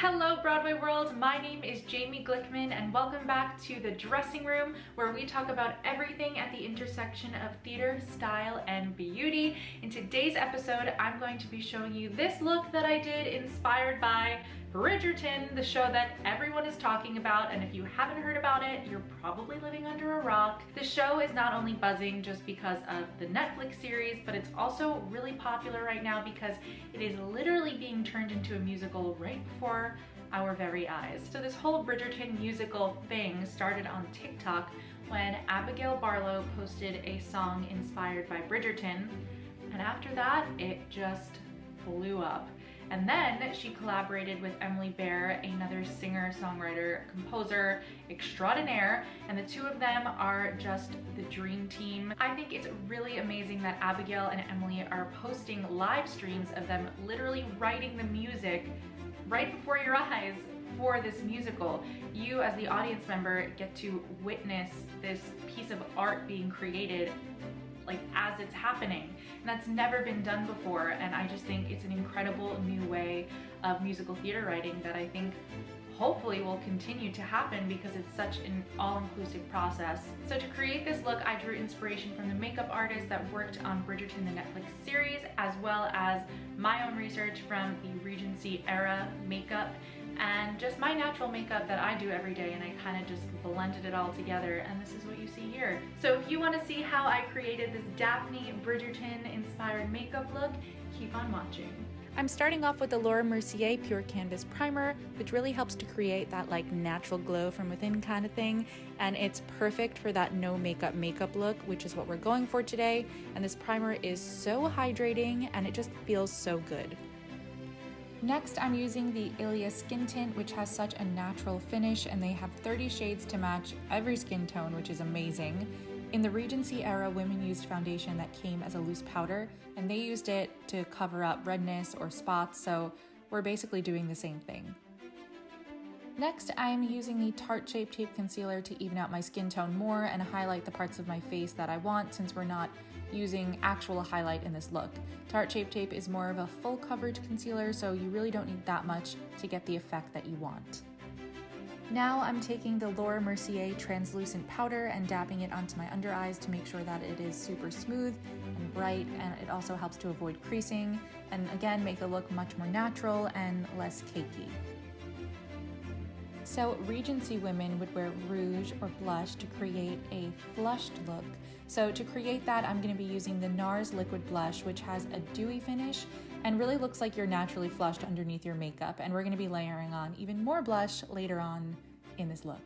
Hello Broadway world, my name is Jamie Glickman and welcome back to The Dressing Room, where we talk about everything at the intersection of theater, style, and beauty. In today's episode, I'm going to be showing you this look that I did inspired by Bridgerton, the show that everyone is talking about, and if you haven't heard about it, you're probably living under a rock. The show is not only buzzing just because of the Netflix series, but it's also really popular right now because it is literally being turned into a musical right before our very eyes. So this whole Bridgerton musical thing started on TikTok when Abigail Barlow posted a song inspired by Bridgerton, and after that, it just blew up. And then she collaborated with Emily Bear, another singer, songwriter, composer extraordinaire, and the two of them are just the dream team. I think it's really amazing that Abigail and Emily are posting live streams of them literally writing the music right before your eyes for this musical. You as the audience member get to witness this piece of art being created like as it's happening, and that's never been done before, and I just think it's an incredible new way of musical theater writing that I think hopefully will continue to happen because it's such an all-inclusive process. So to create this look, I drew inspiration from the makeup artists that worked on Bridgerton, the Netflix series, as well as my own research from the Regency era makeup and just my natural makeup that I do every day, and I kind of just blended it all together, and this is what you see here. So if you want to see how I created this Daphne Bridgerton inspired makeup look, keep on watching. I'm starting off with the Laura Mercier Pure Canvas Primer, which really helps to create that like natural glow from within kind of thing, and it's perfect for that no makeup look, which is what we're going for today. And this primer is so hydrating and it just feels so good. Next, I'm using the Ilia Skin Tint, which has such a natural finish, and they have 30 shades to match every skin tone, which is amazing. In the Regency era, women used foundation that came as a loose powder, and they used it to cover up redness or spots, so we're basically doing the same thing. Next, I'm using the Tarte Shape Tape Concealer to even out my skin tone more and highlight the parts of my face that I want, since we're not using actual highlight in this look. Tarte Shape Tape is more of a full coverage concealer, so you really don't need that much to get the effect that you want. Now I'm taking the Laura Mercier translucent powder and dabbing it onto my under eyes to make sure that it is super smooth and bright, and it also helps to avoid creasing and again make the look much more natural and less cakey. So Regency women would wear rouge or blush to create a flushed look. So to create that, I'm going to be using the NARS Liquid Blush, which has a dewy finish and really looks like you're naturally flushed underneath your makeup. And we're going to be layering on even more blush later on in this look.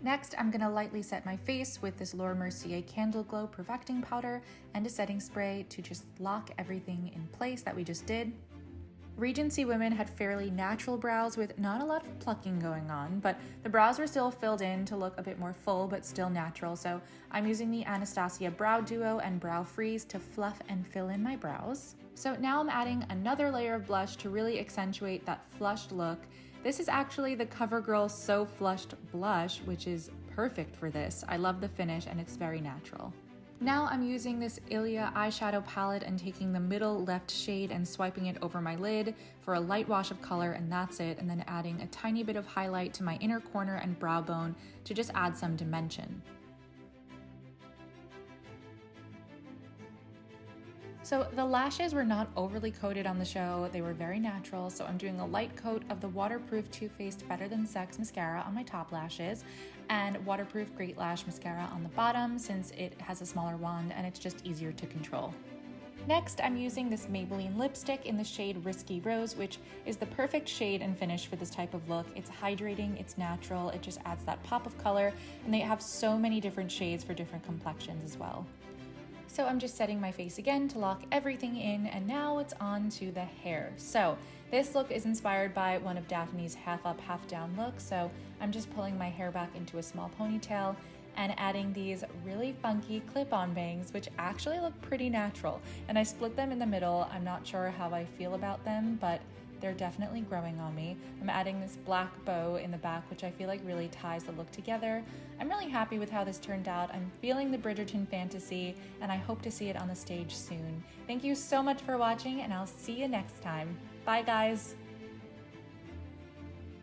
Next, I'm going to lightly set my face with this Laura Mercier Candle Glow Perfecting Powder and a setting spray to just lock everything in place that we just did. Regency women had fairly natural brows with not a lot of plucking going on, but the brows were still filled in to look a bit more full but still natural, so I'm using the Anastasia Brow Duo and Brow Freeze to fluff and fill in my brows. So now I'm adding another layer of blush to really accentuate that flushed look. This is actually the CoverGirl So Flushed blush, which is perfect for this. I love the finish and it's very natural. Now I'm using this Ilia eyeshadow palette and taking the middle left shade and swiping it over my lid for a light wash of color, and that's it, and then adding a tiny bit of highlight to my inner corner and brow bone to just add some dimension. So the lashes were not overly coated on the show, they were very natural, so I'm doing a light coat of the waterproof Too Faced Better Than Sex mascara on my top lashes and waterproof Great Lash mascara on the bottom, since it has a smaller wand and it's just easier to control. Next, I'm using this Maybelline lipstick in the shade Risky Rose, which is the perfect shade and finish for this type of look. It's hydrating, it's natural, it just adds that pop of color, and they have so many different shades for different complexions as well. So I'm just setting my face again to lock everything in, and now it's on to the hair. So this look is inspired by one of Daphne's half up, half down looks, so I'm just pulling my hair back into a small ponytail and adding these really funky clip-on bangs, which actually look pretty natural. And I split them in the middle. I'm not sure how I feel about them, but they're definitely growing on me. I'm adding this black bow in the back, which I feel like really ties the look together. I'm really happy with how this turned out. I'm feeling the Bridgerton fantasy, and I hope to see it on the stage soon. Thank you so much for watching, and I'll see you next time. Bye, guys.